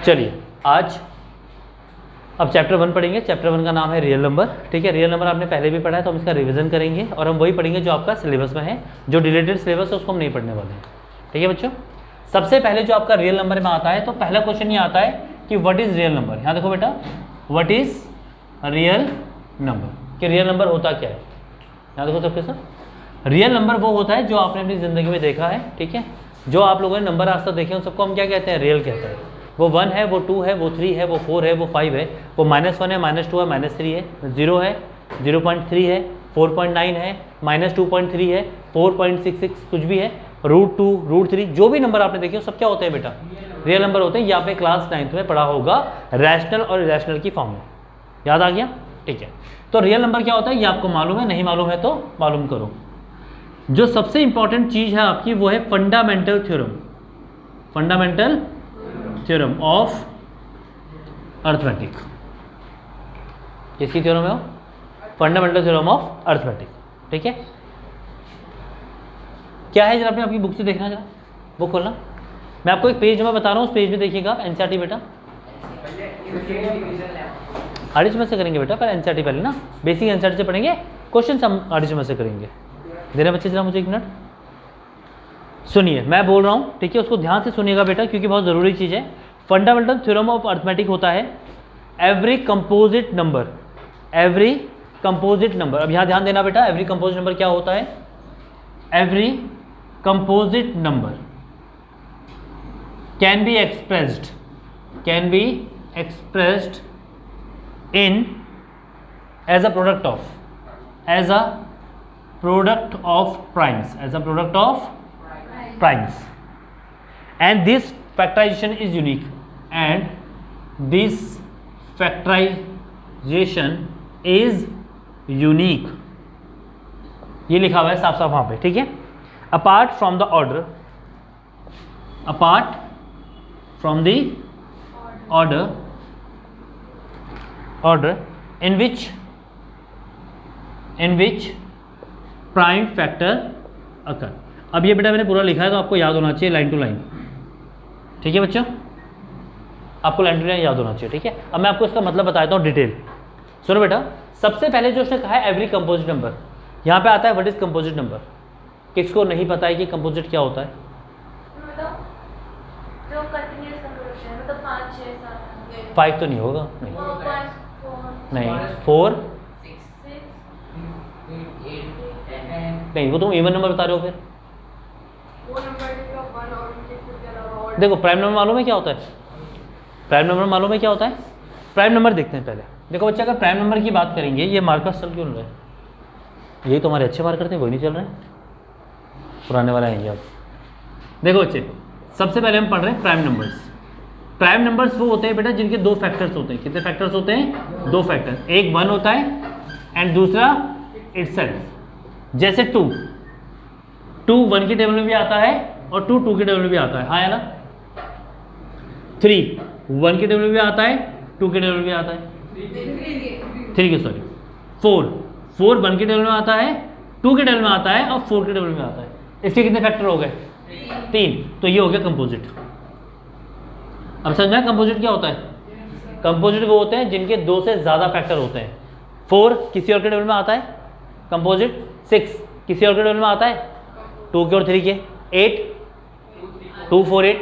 चलिए आज अब चैप्टर 1 पढ़ेंगे। चैप्टर 1 का नाम है रियल नंबर। ठीक है, रियल नंबर आपने पहले भी पढ़ा है तो हम इसका रिवीजन करेंगे और हम वही पढ़ेंगे जो आपका सिलेबस में है। जो डिलीटेड सिलेबस है उसको हम नहीं पढ़ने वाले हैं। ठीक है बच्चों, सबसे पहले जो आपका रियल नंबर में आता है तो पहला क्वेश्चन ये आता है कि व्हाट इज रियल नंबर। यहाँ देखो बेटा, व्हाट इज रियल नंबर, कि रियल नंबर होता क्या है। यहाँ देखो सबके साथ, रियल नंबर वो होता है जो आपने अपनी ज़िंदगी में देखा है। ठीक है, जो आप लोगों ने नंबर आज तक देखे उन सबको हम क्या कहते हैं, रियल कहते हैं। वो 1 है, वो 2 है, वो 3 है, वो 4 है, वो 5 है, वो -1 है, -2 है, -3 है, 0 है, 0.3 है, 4.9 है, -2.3 है, 4.66 कुछ भी है, √2, √3, जो भी नंबर आपने देखे वो सब क्या होते हैं बेटा, रियल नंबर होते हैं। ये आपने क्लास 9th में पढ़ा होगा, रैशनल और इरेशनल की फॉर्म में। याद आ गया? ठीक है, तो रियल नंबर क्या होता है ये आपको मालूम है, नहीं मालूम है तो मालूम करो। जो सबसे इंपॉर्टेंट चीज़ है आपकी वो है fundamental theorem, fundamental theorem of arithmetic. किसकी थ्योरम है वो? Fundamental theorem of arithmetic. ठीक है, क्या है जरा आपकी बुक से देखना, जरा बुक खोलना। मैं आपको एक पेज में बता रहा हूँ, उस पेज में देखिएगा आप। एनसीईआरटी बेटा आरडीएच में से करेंगे बेटा, पर एनसीईआरटी पहले ना, बेसिक एनसीईआरटी से पढ़ेंगे, क्वेश्चन हम आरडीएच में से करेंगे। देना बच्चे जरा मुझे 1 मिनट, सुनिए मैं बोल रहा हूँ। ठीक है, उसको ध्यान से सुनिएगा बेटा क्योंकि बहुत ज़रूरी चीज़ है। फंडामेंटल थ्योरम ऑफ अर्थमेटिक होता है every composite number, every composite number. अब यहाँ ध्यान देना बेटा, एवरी कंपोजिट नंबर क्या होता है? Every composite number can be expressed in as a product of primes, and this factorization is unique, ये लिखा हुआ है साफ साफ वहां पे। ठीक है, apart from the order in which prime factor occur. अब ये बेटा मैंने पूरा लिखा है तो आपको याद होना चाहिए लाइन टू लाइन। ठीक है बच्चों, आपको लाइन टू लाइन याद होना चाहिए। ठीक है, अब मैं आपको इसका मतलब बताता हूँ डिटेल। सुनो बेटा, सबसे पहले जो उसने कहा है एवरी कंपोजिट नंबर, यहाँ पे आता है व्हाट इज कंपोजिट नंबर। किसको नहीं पता है कि कंपोजिट क्या होता है? जो कंटीन्यूअस नंबर होते हैं, मतलब 5, 6, 7, 5 तो नहीं होगा, नहीं 4 नहीं, वो तुम इवन नंबर बता रहे हो। फिर देखो प्राइम नंबर मालूम है क्या होता है? प्राइम नंबर मालूम है क्या होता है? प्राइम नंबर देखते हैं पहले। देखो बच्चे, अगर प्राइम नंबर की बात करेंगे, ये मार्कर्स चल क्यों रहे हैं? यही तो हमारे अच्छे मार्कर थे, वही नहीं चल रहे हैं, पुराने वाले आएंगे अब। देखो बच्चे, सबसे पहले हम पढ़ रहे हैं प्राइम नंबर्स। प्राइम नंबर्स वो होते हैं बेटा जिनके 2 फैक्टर्स होते हैं। कितने फैक्टर्स होते हैं? 2 फैक्टर्स। एक 1 होता है एंड दूसरा इटसेल्फ। जैसे 2 1 के टेबल में भी आता है और 2 के टेबल में भी आता है, हाँ है ना। 3 1 के टेबल में भी आता है, 2 के टेबल में भी आता है, 3 के सॉरी 4 1 के टेबल में आता है, 2 के टेबल में आता है और 4 के टेबल में आता है। इसके कितने फैक्टर हो गए? 3। तो ये हो गया कंपोजिट। अब समझना कंपोजिट क्या होता है? कंपोजिट वो होते हैं जिनके 2 से ज़्यादा फैक्टर होते हैं। 4 किसी और के टेबल में आता है कंपोजिट, 6 किसी और के टेबल में आता है, 2 के और 3 के, 8 2 4 8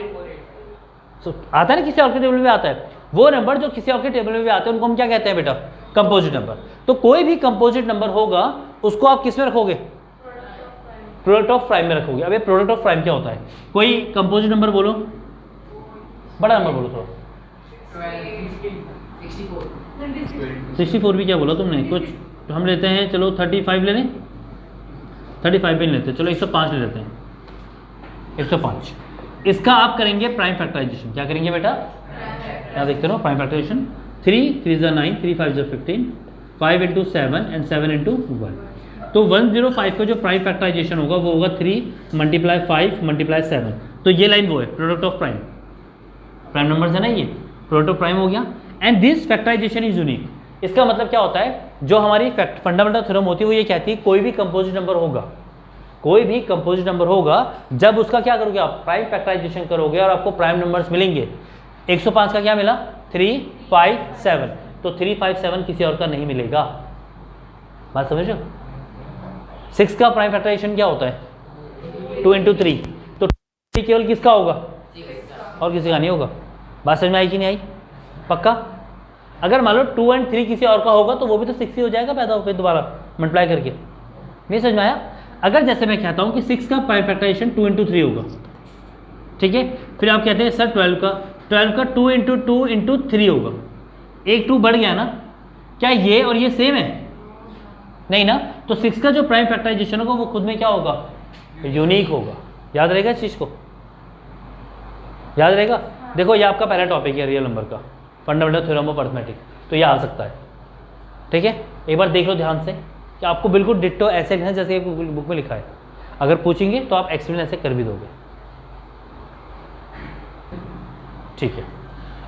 आता है ना, किसी और के टेबल में आता है। वो नंबर जो किसी और के टेबल में भी आते हैं उनको हम क्या कहते हैं बेटा? Composite number. तो कोई भी कंपोजिट नंबर होगा उसको आप किस में रखोगे? प्रोडक्ट ऑफ प्राइम में रखोगे। अब ये प्रोडक्ट ऑफ प्राइम क्या होता है? कोई कंपोजिट नंबर बोलो, बड़ा नंबर बोलो थोड़ा। 64 भी क्या बोला तुमने? कुछ हम लेते हैं, चलो 35 ले लें, 35 भी नहीं लेते, चलो 105 ले लेते हैं, 105। इसका आप करेंगे प्राइम फैक्टराइजेशन। क्या करेंगे बेटा? क्या देखते रहो, प्राइम फैक्टराइजेशन। 3 3 9, 3 5 15, 5 × 7 एंड 7 × 1। तो 105 का जो प्राइम फैक्टराइजेशन होगा वो होगा 3 × 5 × 7। तो ये लाइन वो है product of prime. Prime number है ना, ये प्रोडक्ट ऑफ प्राइम हो गया। And this factorization is unique. इसका मतलब क्या होता है? जो हमारी फंडामेंटल थ्योरम होती है वो ये कहती है कोई भी कंपोजिट नंबर होगा, कोई भी कंपोजिट नंबर होगा, जब उसका क्या करोगे आप? प्राइम फैक्टराइजेशन करोगे और आपको प्राइम नंबर्स मिलेंगे। 105 का क्या मिला 357, तो 357 किसी और का नहीं मिलेगा। बात समझ रहे हो? 6 का प्राइम फैक्टराइजेशन क्या होता है 2 इंटू 3, तो 3 केवल किसका होगा और किसी का नहीं होगा। बात समझ में आई कि नहीं आई? पक्का? अगर मान लो 2 और 3 किसी और का होगा तो वो भी तो 6 ही हो जाएगा पैदा होकर दोबारा मल्टीप्लाई करके। नहीं समझ में आया? अगर जैसे मैं कहता हूँ कि 6 का प्राइम फैक्टराइजेशन 2 इंटू 3 होगा, ठीक है, फिर आप कहते हैं सर 12 का 2 इंटू 2 इंटू 3 होगा, एक 2 बढ़ गया ना, क्या ये और ये सेम है? नहीं ना, तो 6 का जो प्राइम फैक्टराइजेशन होगा वो खुद में क्या होगा यूनिक होगा। याद रहेगा इस चीज़ को? याद रहेगा? देखो ये आपका पहला टॉपिक है रियल नंबर का, फंडामेंटल थ्योरम ऑफ अरिथमेटिक, तो ये आ सकता है। ठीक है, एक बार देख लो ध्यान से कि आपको बिल्कुल डिट्टो ऐसे लिखना है जैसे बुक में लिखा है। अगर पूछेंगे तो आप एक्सप्लेन ऐसे कर भी दोगे। ठीक है,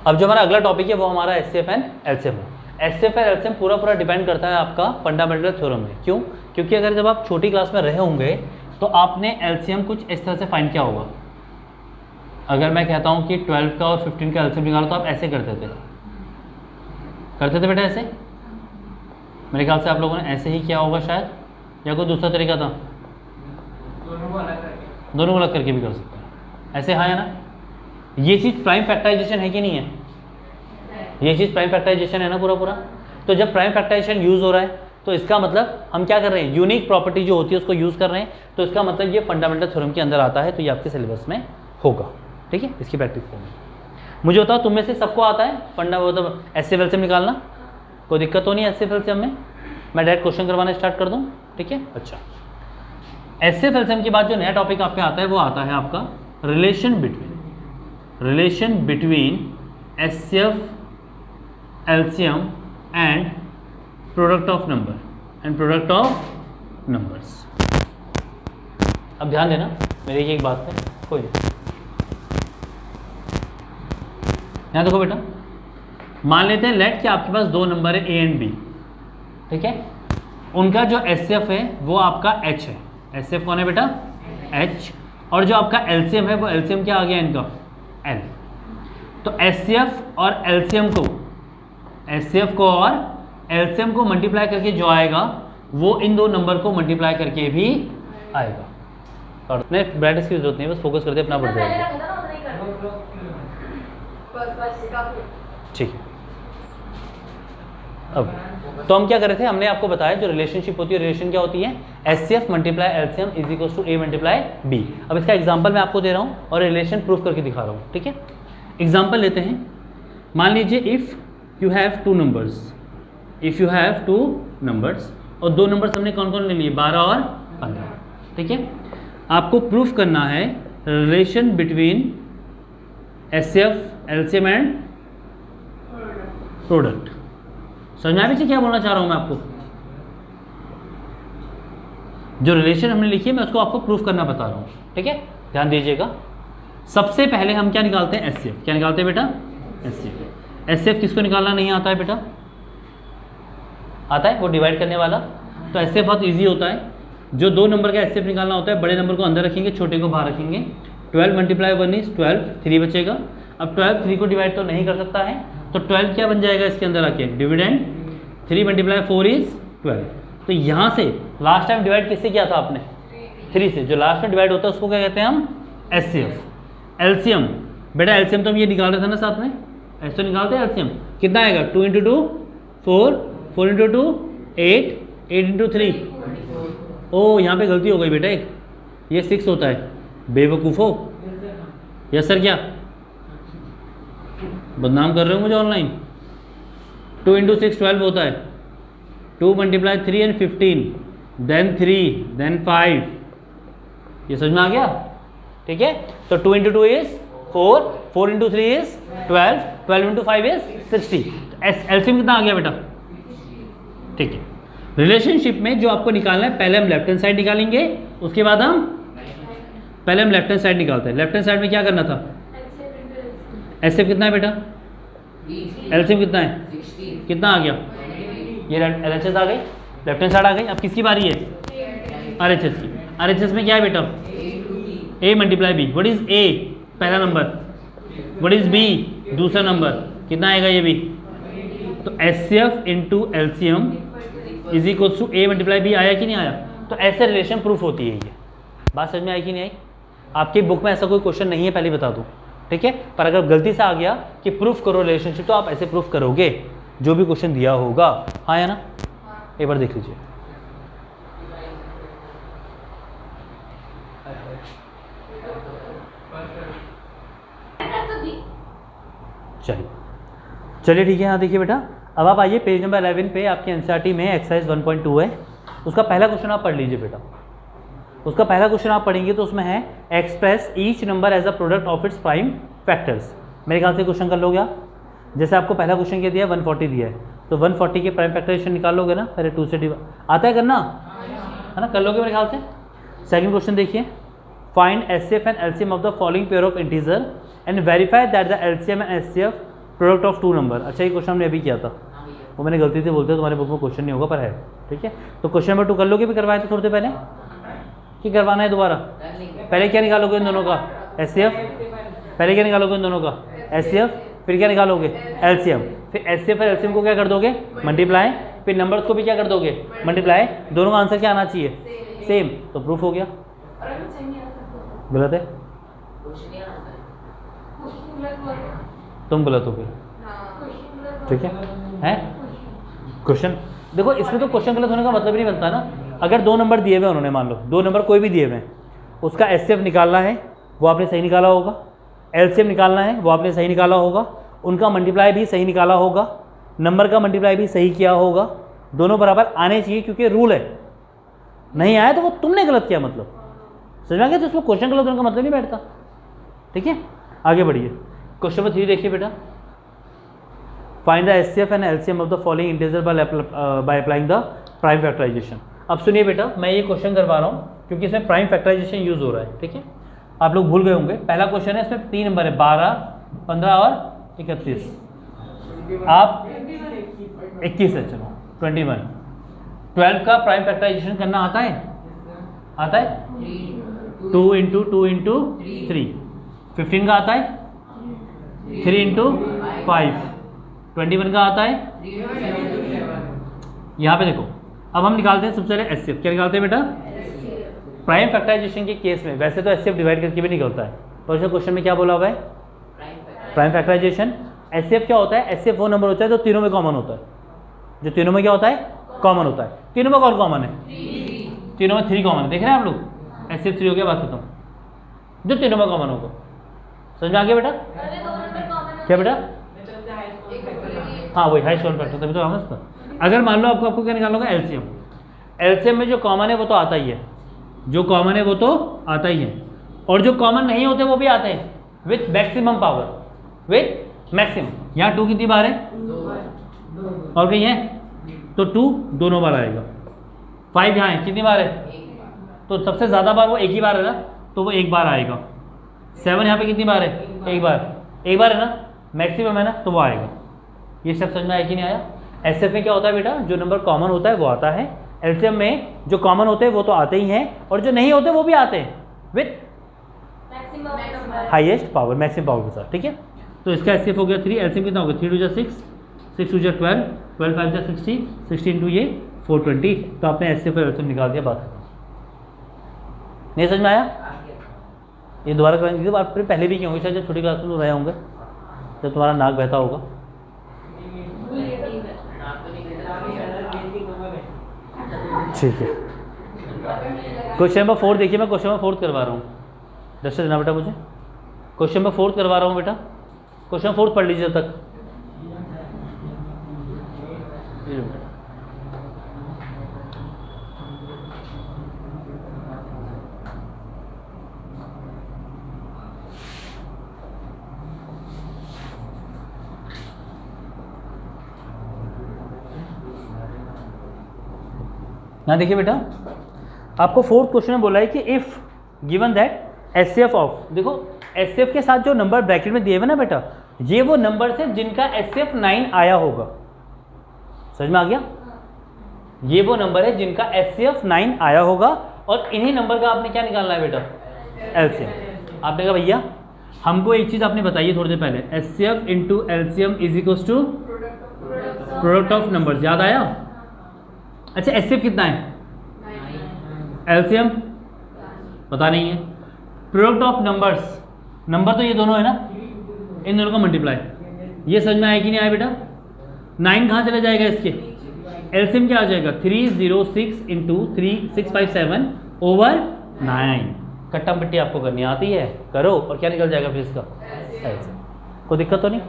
अब जो हमारा अगला टॉपिक है वो हमारा एचसीएफ एंड एलसीएम है। एचसीएफ एंड एलसीएम पूरा डिपेंड करता है आपका फंडामेंटल थ्योरम में। क्यों? क्योंकि अगर जब आप छोटी क्लास में रहे होंगे तो आपने एलसीएम कुछ इस तरह से फाइंड किया होगा। अगर मैं कहता हूँ कि 12 का और 15 का एलसीएम निकालो तो आप ऐसे करते थे बेटा, ऐसे। मेरे ख्याल से आप लोगों ने ऐसे ही किया होगा शायद, या कोई दूसरा तरीका था? दोनों को अलग करके भी कर सकते हैं ऐसे, हाँ या ना? ये चीज़ प्राइम फैक्टराइजेशन है कि नहीं है? ये चीज़ प्राइम फैक्टराइजेशन है ना पूरा। तो जब प्राइम फैक्टराइजेशन यूज़ हो रहा है तो इसका मतलब हम क्या कर रहे हैं, यूनिक प्रॉपर्टी जो होती है उसको यूज़ कर रहे हैं, तो इसका मतलब ये फंडामेंटल थ्योरम के अंदर आता है, तो ये आपके सिलेबस में होगा। ठीक है, इसकी प्रैक्टिस करनी। मुझे बताओ तुम में से सबको आता है मतलब एचसीएफ एलसीएम निकालना? कोई दिक्कत तो नहीं है एचसीएफ एलसीएम में? मैं डायरेक्ट क्वेश्चन करवाना स्टार्ट कर दूँ? ठीक है, अच्छा। एचसीएफ एलसीएम के बाद जो नया टॉपिक आप पे आता है वो आता है आपका relation between HCF LCM and product of numbers. अब ध्यान देना मेरी एक बात पे, कोई नहीं। यहाँ देखो बेटा, मान लेते हैं लेट कि आपके पास दो नंबर है ए एंड बी, ठीक है, उनका जो एचसीएफ है वो आपका एच है। एचसीएफ कौन है बेटा? एच। और जो आपका एलसीएम है वो एलसीएम क्या आ गया इनका? एल। तो एचसीएफ और एलसीएम को मल्टीप्लाई करके जो आएगा वो इन दो नंबर को मल्टीप्लाई करके भी आएगा। और ब्राइटनेस की जरूरत नहीं है, बस फोकस करते अपना बढ़ जाएगा। ठीक है, अब तो हम क्या कर रहे थे, हमने आपको बताया जो रिलेशनशिप होती है, रिलेशन क्या होती है? HCF multiply LCM is equal to A multiply B. अब इसका एग्जांपल मैं आपको दे रहा हूँ और रिलेशन प्रूफ करके दिखा रहा हूँ। ठीक है, एग्जांपल लेते हैं। मान लीजिए if you have two numbers और दो नंबर्स हमने कौन कौन ले लिए? 12 और 15। ठीक है, आपको प्रूफ करना है relation between HCF LCM and product. समझ में आ रही है क्या बोलना चाह रहा हूँ मैं आपको? जो रिलेशन हमने लिखी है मैं उसको आपको प्रूफ करना बता रहा हूँ। ठीक है, ध्यान दीजिएगा। सबसे पहले हम क्या निकालते हैं? एचसीएफ। क्या निकालते हैं बेटा? एचसीएफ। एचसीएफ किसको निकालना नहीं आता है बेटा? आता है, वो डिवाइड करने वाला। तो एचसीएफ बहुत ईजी होता है। जो दो नंबर का एचसीएफ निकालना होता है, बड़े नंबर को अंदर रखेंगे, छोटे को बाहर रखेंगे। 12 मल्टीप्लाई 1 इज 12, 3 बचेगा। अब 12 3 को डिवाइड तो नहीं कर सकता है, तो 12 क्या बन जाएगा इसके अंदर आके? डिविडेंड। 3 multiply 4 is 12। तो यहाँ से लास्ट टाइम डिवाइड किससे किया था आपने? 3 से। जो लास्ट में डिवाइड होता है उसको क्या कहते हैं हम? एचसीएफ। एलसीएम बेटा, एलसीएम तो हम ये निकाल रहे थे ना साथ में, ऐसे निकालते हैं एलसीएम। कितना आएगा? 2 इंटू 2 4, 4 इंटू 2 8, 8 इंटू 3। ओ यहाँ पे गलती हो गई बेटा, एक ये 6 होता है। बेवकूफ़ो, यस सर। क्या बदनाम कर रहे हो मुझे ऑनलाइन? 2 इंटू 6 12 होता है। 2 मल्टीप्लाई 3 एंड 15, देन 3, देन 5। ये समझ में आ गया? ठीक है, तो 2 into 2 is 4, 4 into 3 is 12, 12 into 5 is 60। LCM कितना आ गया बेटा? ठीक है, रिलेशनशिप में जो आपको निकालना है, पहले हम लेफ्ट हैंड साइड निकालेंगे, उसके बाद पहले हम लेफ्ट हैंड साइड निकालते हैं। लेफ्ट हैंड साइड में क्या करना था? एचसीएफ कितना है बेटा? एलसीएम कितना है? कितना आ गया? ये एलएचएस आ गई, लेफ्ट हैंड साइड आ गई। अब किसकी बारी है? आरएचएस की। आरएचएस में क्या है बेटा? A multiply B. What is A? पहला नंबर। What is B? दूसरा नंबर कितना आएगा ये भी, तो HCF into LCM is equal to A multiply B आया कि नहीं आया। तो ऐसे रिलेशन प्रूफ होती है ये। बात समझ में आई कि नहीं आई। आपकी बुक में ऐसा कोई क्वेश्चन नहीं है पहले बता दूं, ठीक है, पर अगर गलती से आ गया कि प्रूफ करो रिलेशनशिप तो आप ऐसे प्रूफ करोगे जो भी क्वेश्चन दिया होगा। हाँ या ना, एक बार देख लीजिए। चलिए ठीक है। यहाँ देखिए बेटा, अब आप आइए पेज नंबर 11 पे, आपके एनसीईआरटी में एक्सरसाइज 1.2 है, उसका पहला क्वेश्चन आप पढ़ लीजिए बेटा। उसका पहला क्वेश्चन आप पढ़ेंगे तो उसमें है express each number as a product of its prime factors. मेरे ख्याल से क्वेश्चन कर लोगे आप। जैसे आपको पहला क्वेश्चन क्या दिया है, 140 दिया है, तो 140 के प्राइम फैक्टराइजेशन निकाल लोगे ना, पहले 2 से आता है करना, है ना, कर लोगे मेरे ख्याल से। सेकंड क्वेश्चन देखिए, find HCF and LCM of the following pair of integer and verify that the LCM and HCF product of 2 number. अच्छा, ये क्वेश्चन हमने अभी किया था, वो मैंने गलती से बोलते तुम्हारे बुक में क्वेश्चन नहीं होगा पर है, ठीक है। तो क्वेश्चन नंबर 2 कर लोगे, भी करवाए थे थोड़ी देर पहले कि करवाना है दोबारा। पहले क्या निकालोगे इन दोनों का, HCF, पहले क्या निकालोगे इन दोनों का HCF, फिर क्या निकालोगे LCM, फिर HCF और LCM को क्या कर दोगे मल्टीप्लाई, फिर नंबर्स को भी क्या कर दोगे मल्टीप्लाई। दोनों का आंसर क्या आना चाहिए सेम, तो प्रूफ हो गया। गलत है, तुम गलत हो गए, ठीक है। क्वेश्चन देखो, इसमें तो क्वेश्चन गलत होने का मतलब ही नहीं बनता ना। अगर 2 नंबर दिए हुए उन्होंने, मान लो 2 नंबर कोई भी दिए हुए हैं, उसका HCF निकालना है वो आपने सही निकाला होगा, LCM निकालना है वो आपने सही निकाला होगा, उनका मल्टीप्लाई भी सही निकाला होगा, नंबर का मल्टीप्लाई भी सही किया होगा, दोनों बराबर आने चाहिए क्योंकि रूल है। नहीं आया तो वो तुमने गलत किया, मतलब समझ में आ गया। तो इसमें क्वेश्चन गलत होने का मतलब नहीं बैठता, ठीक है। आगे बढ़िए, क्वेश्चन नंबर 3 देखिए बेटा, find the HCF and LCM of the following integer by applying the prime factorization. अब सुनिए बेटा, मैं ये क्वेश्चन करवा रहा हूँ क्योंकि इसमें प्राइम फैक्टराइजेशन यूज हो रहा है, ठीक है। आप लोग भूल गए होंगे, पहला क्वेश्चन है, इसमें 3 नंबर है, 12, 15 और 31। आप 21 है, चलो 21। 12 का प्राइम फैक्टराइजेशन करना आता है, आता है 2 इंटू 2 इंटू 3। 15 का आता है 3 इंटू 5। 21 का आता है, यहाँ पे देखो। अब हम निकालते हैं सबसे पहले HCF। क्या निकालते हैं बेटा, प्राइम फैक्टराइजेशन के केस में वैसे तो HCF डिवाइड करके भी निकलता है, पर उसने क्वेश्चन में क्या बोला हुआ है प्राइम फैक्टराइजेशन। HCF क्या होता है, HCF वो नंबर होता है जो तीनों में कॉमन होता है, जो तीनों में क्या होता है कॉमन होता है। तीनों में कौन कॉमन है, तीनों में 3 कॉमन है, देख रहे हैं आप लोग। HCF 3 हो गया, बात खत्म, जो तीनों में कॉमन होगा। समझ में आ गया बेटा, क्या बेटा, हाँ वही हाईएस्ट कॉमन फैक्टर, तभी तो हम इसका। अगर मान लो आपको क्या निकालना होगा LCM। LCM में जो कॉमन है वो तो आता ही है, जो कॉमन है वो तो आता ही है, और जो कॉमन नहीं होते वो भी आते हैं with maximum power, with maximum. यहाँ 2 कितनी बार है, और कहीं है तो 2 दोनों बार आएगा। 5 यहाँ है, कितनी बार है, तो सबसे ज़्यादा बार वो एक ही बार है ना, तो वो एक बार आएगा। 7 यहाँ पे कितनी बार है, एक बार, एक बार है ना, मैक्सिमम है ना, तो वो आएगा। ये सब समझ में आया कि नहीं आया। HCF में क्या होता है बेटा, जो नंबर कॉमन होता है वो आता है। LCM में जो कॉमन होते हैं वो तो आते ही हैं, और जो नहीं होते वो भी आते हैं with highest power, maximum power के साथ, ठीक है। तो इसका HCF हो गया 3, LCM कितना हो गया 3 2 6, 6 2 12, 12 5 60, 16 2 ये 420। तो आपने HCF और LCM निकाल दिया, बात नहीं समझ में आया। ये दोबारा करेंगे, आप पहले भी किए होंगे शायद, जब छोटी क्लास में रहे होंगे, जब तुम्हारा नाक बहता होगा। ठीक है, क्वेश्चन नंबर 4 देखिए, मैं क्वेश्चन नंबर 4 करवा रहा हूँ, दर्शक देना बेटा मुझे। क्वेश्चन नंबर 4 करवा रहा हूँ बेटा, क्वेश्चन 4 पढ़ लीजिए जब तक। यहाँ देखिए बेटा, आपको 4th क्वेश्चन में बोला है कि if given that HCF of, देखो HCF के साथ जो नंबर ब्रैकेट में दिए हुए ना बेटा, ये वो नंबर से जिनका HCF 9 आया होगा। समझ में आ गया, ये वो नंबर है जिनका HCF 9 आया होगा, और इन्हीं नंबर का आपने क्या निकालना है बेटा LCM। आपने कहा भैया हमको एक चीज़ आपने बताई है थोड़ी देर पहले, HCF into LCM is equals to product of numbers, याद आया? अच्छा HCF कितना है? एलसीएम पता नहीं है। प्रोडक्ट ऑफ नंबर्स, नंबर तो ये दोनों है ना, इन दोनों का मल्टीप्लाई, ये समझ में आया कि नहीं आया बेटा? 9 कहाँ चला जाएगा इसके? एलसीएम क्या आ जाएगा? 306 इंटू 3657 ओवर 9। कट्टा पट्टी आपको करनी आती है, करो और क्या निकल जाएगा फिर इसका? एलसीएम। कोई दिक्कत तो नहीं?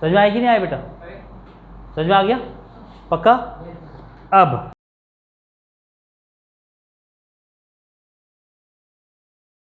समझ में आया कि नहीं आया बेटा? समझ में आ गया? पक्का? अब